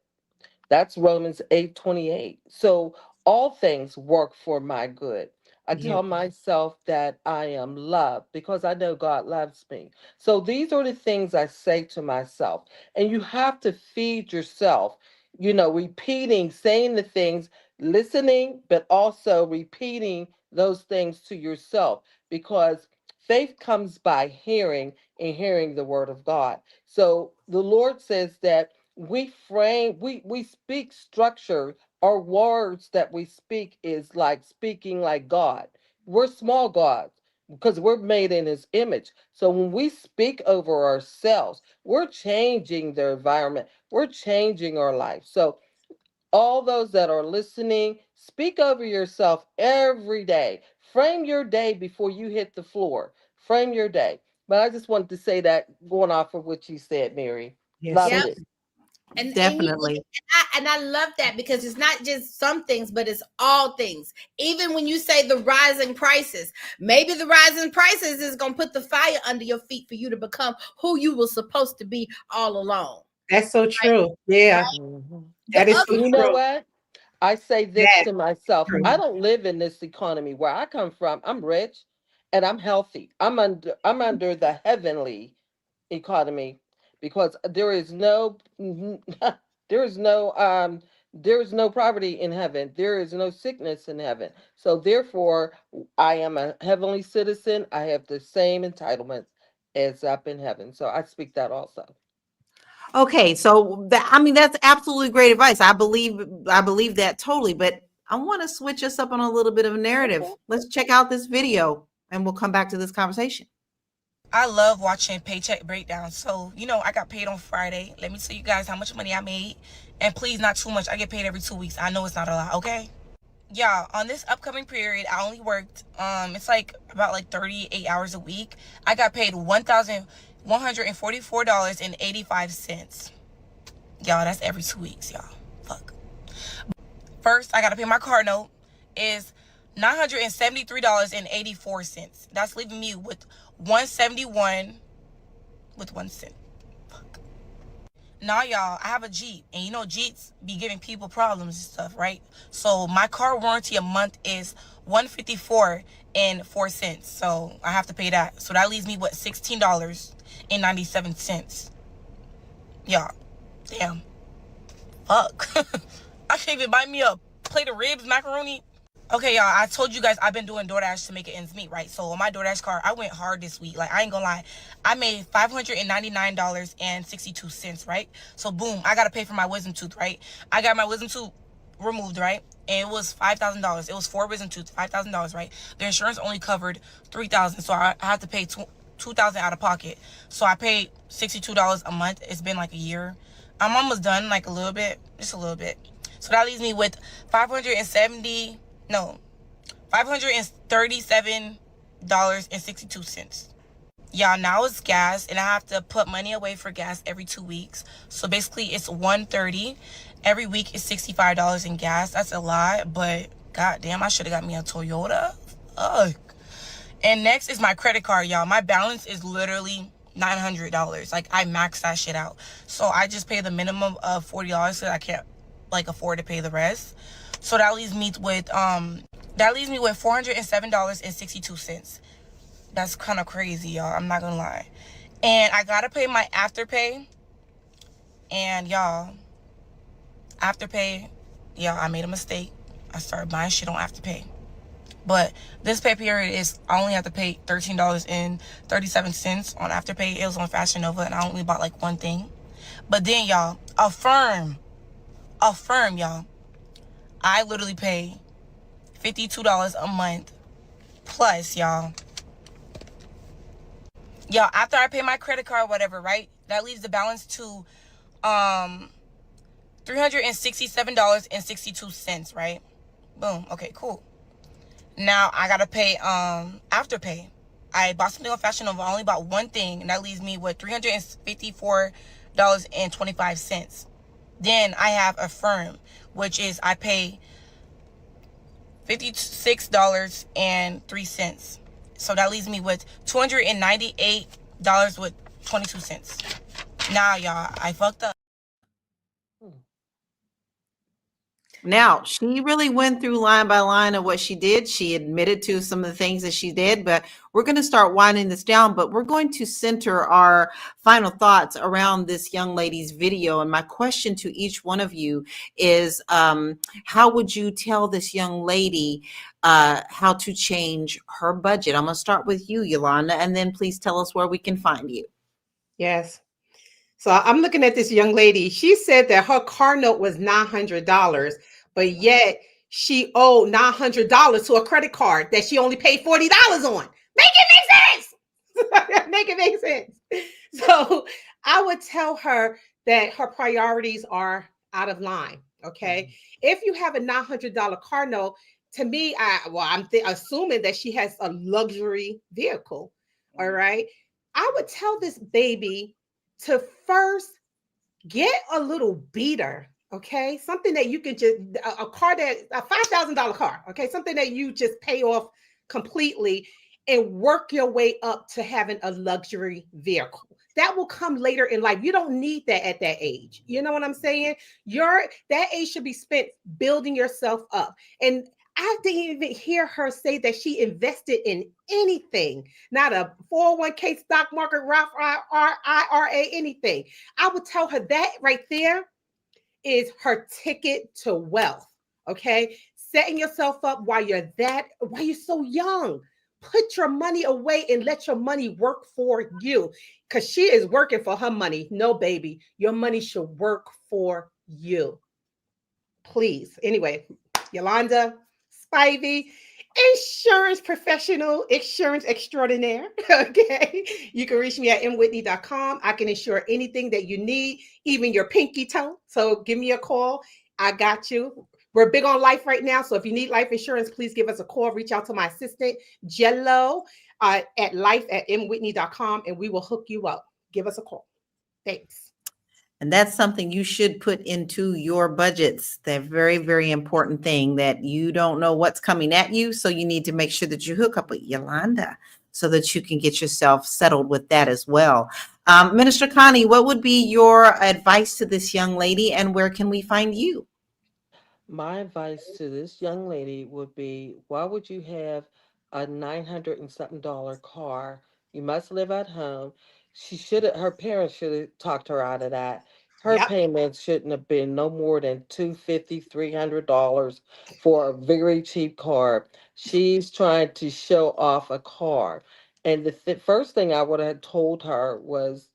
That's Romans 8:28. So all things work for my good. I Yeah. tell myself that I am loved because I know God loves me. So these are the things I say to myself. And you have to feed yourself, repeating, saying the things, listening, but also repeating those things to yourself, because faith comes by hearing and hearing the word of God. So the Lord says that we speak structure. Our words that we speak is like speaking like God. We're small gods because we're made in His image. So when we speak over ourselves, we're changing the environment, we're changing our life. So all those that are listening, speak over yourself every day. Frame your day before you hit the floor. Frame your day. But I just wanted to say that, going off of what you said, Mary. Yes, Loved Yep. it. And Definitely. I love that because it's not just some things, but it's all things. Even when you say the rising prices, maybe the rising prices is gonna put the fire under your feet for you to become who you were supposed to be all along. that's so true. Yeah, Mhm. The that is other so And you know true. what? I say this That's to myself. true. I don't live in this economy. Where I come from, I'm rich and I'm healthy. I'm under the heavenly economy, because there is no there is no there is no poverty in heaven. There is no sickness in heaven. So therefore, I am a heavenly citizen. I have the same entitlements as up in heaven. So I speak that also. Okay, so that, I mean, that's absolutely great advice. I believe that totally, but I want to switch us up on a little bit of a narrative. Okay. Let's check out this video and we'll come back to this conversation. I love watching paycheck breakdowns. So, I got paid on Friday. Let me tell you guys how much money I made. And please, not too much. I get paid every 2 weeks. I know it's not a lot, okay? Yeah, on this upcoming period, I only worked, it's like about like 38 hours a week. I got paid $1,144.85. Y'all, that's every 2 weeks, y'all. Fuck. First, I gotta pay my car note is $973.84. That's leaving me with 171 with 1 cent. Fuck. Now, y'all, I have a Jeep, and Jeeps be giving people problems and stuff, right? So my car warranty a month is 154.04. So I have to pay that. So that leaves me with $16.97. Y'all, damn. Fuck. I can't even buy me a plate of ribs, macaroni. Okay, y'all, I told you guys I've been doing DoorDash to make it ends meet, right? So on my DoorDash card, I went hard this week. Like, I ain't gonna lie. I made $599.62, right? So boom, I gotta pay for my wisdom tooth, right? I got my wisdom tooth removed, right? And it was $5,000. It was 4 wisdom tooth, $5,000, right? The insurance only covered $3,000, so I had to pay $2,000 out of pocket. So I paid $62 a month. It's been like a year. I'm almost done, like a little bit, just a little bit. So that leaves me with $537.62. Y'all, now it's gas, and I have to put money away for gas every 2 weeks. So basically, it's $130. Every week is $65 in gas. That's a lot, but goddamn, I should have got me a Toyota. Ugh. And next is my credit card, y'all. My balance is literally $900. Like, I maxed that shit out. So I just pay the minimum of $40 so I can't afford to pay the rest. So that leaves me with $407.62. That's kind of crazy, y'all. I'm not gonna lie. And I gotta pay my afterpay. And y'all, afterpay, I made a mistake. I started buying shit on afterpay. But this pay period I only have to pay $13.37 on afterpay. It was on Fashion Nova, and I only bought like one thing. But then, y'all, affirm, y'all. I literally pay $52 a month plus, y'all. After I pay my credit card, whatever, right? That leaves the balance to $367.62, right? Boom. Okay, cool. Now I gotta pay afterpay. I bought something on Fashion Nova. I only bought one thing, and that leaves me with $354.25. Then I have Affirm, which is I pay $56.03. So that leaves me with $298.22. Now, y'all, I fucked up. Now, she really went through line by line of what she did. She admitted to some of the things that she did, but we're going to start winding this down. But we're going to center our final thoughts around this young lady's video. And my question to each one of you is, how would you tell this young lady how to change her budget? I'm going to start with you, Yolanda, and then please tell us where we can find you. Yes. So I'm looking at this young lady. She said that her car note was $900, but yet she owed $900 to a credit card that she only paid $40 on. Make it make sense. Make it make sense. So I would tell her that her priorities are out of line. Okay. If you have a $900 car note, to me, I'm assuming that she has a luxury vehicle. All right. I would tell this baby to first get a little beater. Okay. Something that you can just, a car that, a $5,000 car. Okay. Something that you just pay off completely and work your way up to having a luxury vehicle. That will come later in life. You don't need that at that age. You know what I'm saying? That age should be spent building yourself up. And I didn't even hear her say that she invested in anything, not a 401k, stock market, Roth IRA, anything. I would tell her that right there is her ticket to wealth. Okay. Setting yourself up while you're so young. Put your money away and let your money work for you. Because she is working for her money. No, baby. Your money should work for you. Please. Anyway, Yolanda Spivey, insurance professional, insurance extraordinaire. Okay. You can reach me at mwhitney.com. I can insure anything that you need, even your pinky toe. So give me a call. I got you. We're big on life right now. So if you need life insurance, please give us a call. Reach out to my assistant, Jello, at life@mwhitney.com, and we will hook you up. Give us a call. Thanks. And that's something you should put into your budgets. That very, very important thing that you don't know what's coming at you. So you need to make sure that you hook up with Yolanda so that you can get yourself settled with that as well. Minister Connie, what would be your advice to this young lady, and where can we find you? My advice to this young lady would be, why would you have a 900 and something dollar car? You must live at home. Her parents should have talked her out of that. Her Yep. payments shouldn't have been no more than $250, $300 for a very cheap car. She's trying to show off a car. And the first thing I would have told her was,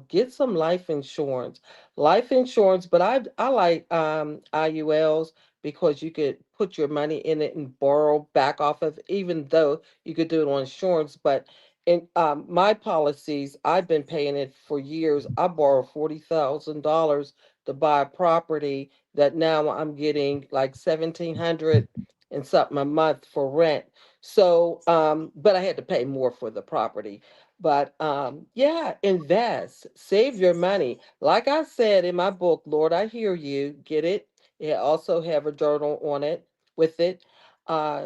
get some life insurance. But I like IULs because you could put your money in it and borrow back off of, even though you could do it on insurance. But in my policies, I've been paying it for years. I borrowed $40,000 to buy a property that now I'm getting like 1,700 and something a month for rent. So, but I had to pay more for the property. But yeah, invest, save your money. Like I said in my book, Lord, I Hear You, get it? It also have a journal on it with it.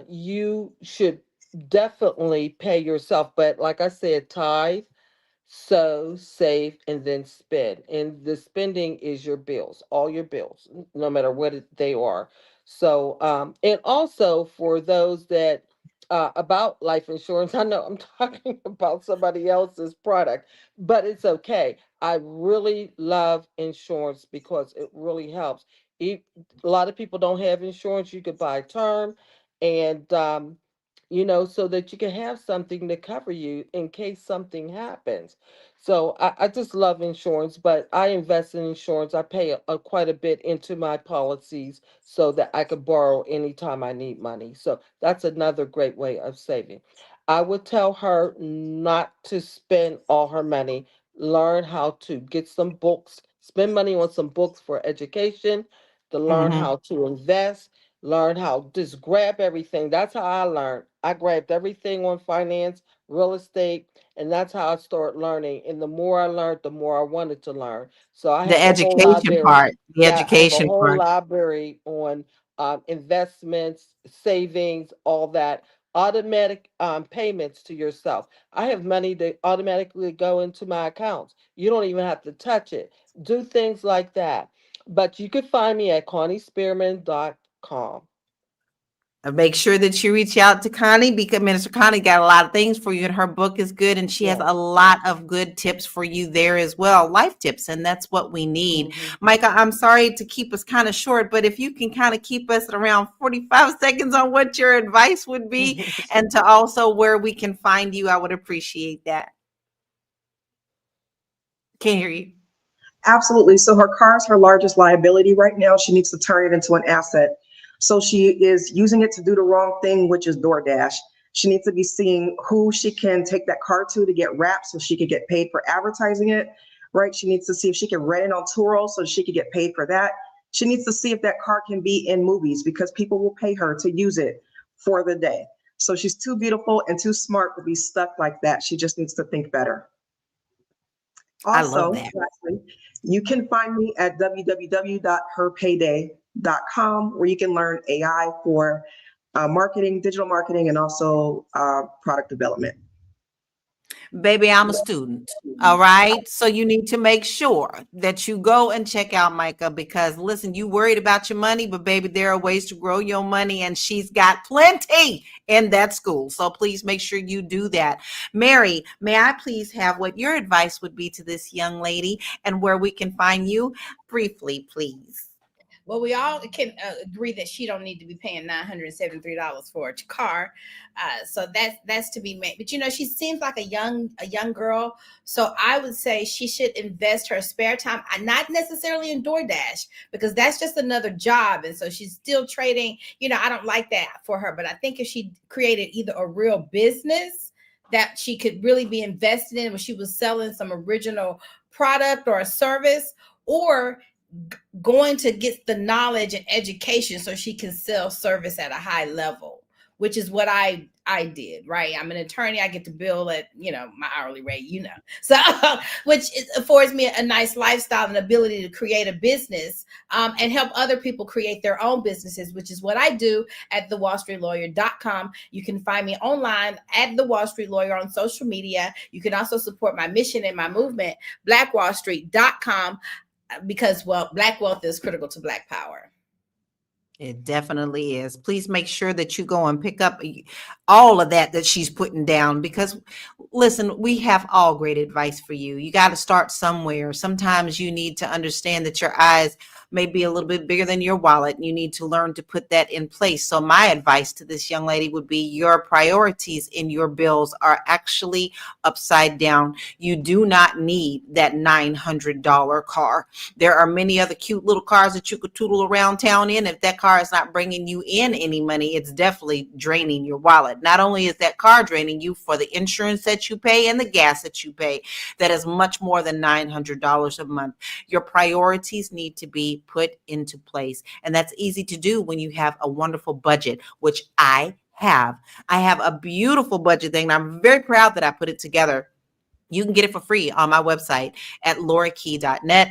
You should definitely pay yourself. But like I said, tithe, sow, save, and then spend. And the spending is your bills, all your bills, no matter what they are. So, and also for those that about life insurance, I know I'm talking about somebody else's product, but it's okay. I really love insurance because it really helps. E- A lot of people don't have insurance. You could buy term, and so that you can have something to cover you in case something happens. So I just love insurance, but I invest in insurance. I pay quite a bit into my policies so that I could borrow anytime I need money. So that's another great way of saving. I would tell her not to spend all her money. Learn how to get some books, spend money on some books for education, to learn Mhm. how to invest, learn how just grab everything. That's how I learned. I grabbed everything on finance, real estate, and that's how I started learning. And the more I learned, the more I wanted to learn. So I The have a whole education library. part, the Yeah, I have a education whole part. library on investments, savings, all that. Automatic payments to yourself. I have money that automatically go into my accounts. You don't even have to touch it. Do things like that. But you can find me at ConnieSpearman.com. Make sure that you reach out to Connie, because Minister Connie got a lot of things for you, and her book is good, and she has Yeah. a lot of good tips for you there as well, life tips, and that's what we need. Hmm. Micah, I'm sorry to keep us kind of short, but if you can kind of keep us at around 45 seconds on what your advice would be, and to also where we can find you, I would appreciate that. Can't hear you. Absolutely. So her car is her largest liability right now. She needs to turn it into an asset. So she is using it to do the wrong thing, which is DoorDash. She needs to be seeing who she can take that car to get wrapped so she could get paid for advertising it, right? She needs to see if she can rent it on Turo so she could get paid for that. She needs to see if that car can be in movies because people will pay her to use it for the day. So she's too beautiful and too smart to be stuck like that. She just needs to think better. I love Also, that. lastly, you can find me at www.herpayday.com, where you can learn AI for marketing, digital marketing, and also product development. Baby, I'm a student. All right. So you need to make sure that you go and check out Micah because listen, you worried about your money, but baby, there are ways to grow your money and she's got plenty in that school. So please make sure you do that. Mary, may I please have what your advice would be to this young lady and where we can find you briefly, please? Well, we all can agree that she don't need to be paying $973 for a car, so that's to be made. But she seems like a young girl, so I would say she should invest her spare time, not necessarily in DoorDash because that's just another job, and so she's still trading. I don't like that for her, but I think if she created either a real business that she could really be invested in, when she was selling some original product or a service, or going to get the knowledge and education so she can sell service at a high level, which is what I did, right? I'm an attorney. I get to bill at, my hourly rate, so which affords me a nice lifestyle and ability to create a business and help other people create their own businesses, which is what I do at thewallstreetlawyer.com. You can find me online at The Wall Street Lawyer on social media. You can also support my mission and my movement, blackwallstreet.com. Because, Black wealth is critical to Black power. It definitely is. Please make sure that you go and pick up all of that she's putting down because, listen, we have all great advice for you. You got to start somewhere. Sometimes you need to understand that your eyes may be a little bit bigger than your wallet and you need to learn to put that in place. So my advice to this young lady would be your priorities in your bills are actually upside down. You do not need that $900 car. There are many other cute little cars that you could tootle around town in. If that car is not bringing you in any money, it's definitely draining your wallet. Not only is that car draining you for the insurance that you pay and the gas that you pay, that is much more than $900 a month. Your priorities need to be put into place. And that's easy to do when you have a wonderful budget, which I have. I have a beautiful budget thing. And I'm very proud that I put it together. You can get it for free on my website at laurakey.net.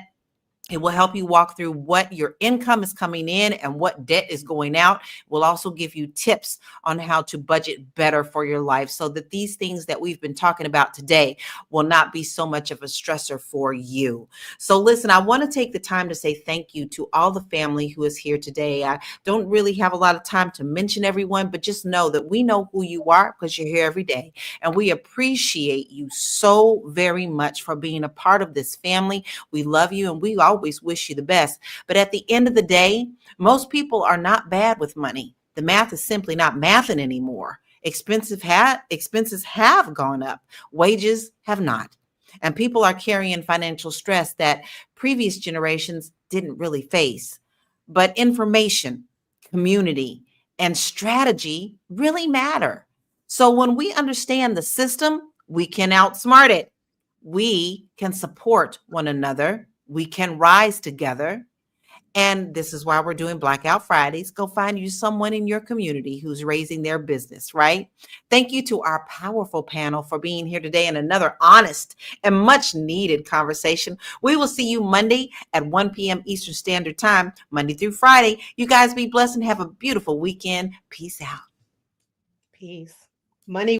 It will help you walk through what your income is coming in and what debt is going out. We'll also give you tips on how to budget better for your life so that these things that we've been talking about today will not be so much of a stressor for you. So listen, I want to take the time to say thank you to all the family who is here today. I don't really have a lot of time to mention everyone, but just know that we know who you are because you're here every day. And we appreciate you so very much for being a part of this family. We love you and we always wish you the best. But at the end of the day, most people are not bad with money. The math is simply not mathing anymore. Expenses have gone up. Wages have not. And people are carrying financial stress that previous generations didn't really face. But information, community, and strategy really matter. So when we understand the system, we can outsmart it. We can support one another. We can rise together. And this is why we're doing Blackout Fridays. Go find you someone in your community who's raising their business, right? Thank you to our powerful panel for being here today in another honest and much needed conversation. We will see you Monday at 1 p.m. Eastern Standard Time, Monday through Friday. You guys be blessed and have a beautiful weekend. Peace out. Peace. Money